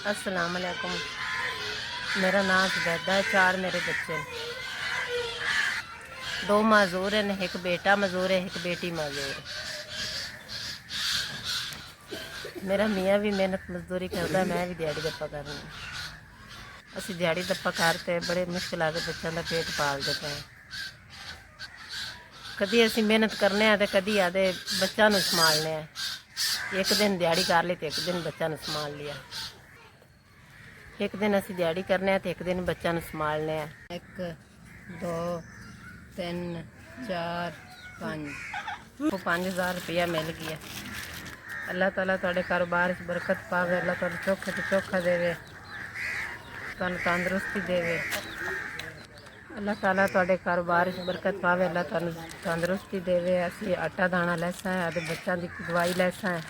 अस्सलाम वालेकुम। मेरा नाम ज़ुबैदा है। 4 मेरे बच्चे हैं। 2 माजूर हैं, एक बेटा मजूर है, एक बेटी मजूर है। मेरा मियाँ भी मेहनत मजदूरी करता है, मैं भी दिहाड़ी दप्पा कर रही हूँ। असी दिहाड़ी दप्पा करते बड़े मुश्किल के बच्चों का पेट पालते पे। कदी असी मेहनत करने तो कदी आदे बच्चों को संभालने। एक दिन दिहाड़ी कर ली तो एक दिन बच्चों को संभाल लिया। एक दिन असी दिहाड़ी करने तो एक दिन बच्चों को संभालने। 1 2 3 4 5 वो 5000 रुपया मिल गया। अल्लाह ताला तुहाडे कारोबार च बरकत पावे। अल्लाह तुहानू चोखे तो चोखा देवे, तुहानू तंदुरुस्ती देवे। अल्लाह ताला तुहाडे कारोबार च बरकत पावे। अल्लाह तुहानू तंदुरुस्ती देवे। असी आटा दाना लैसा है, आदे बच्चों की दवाई लैसा है।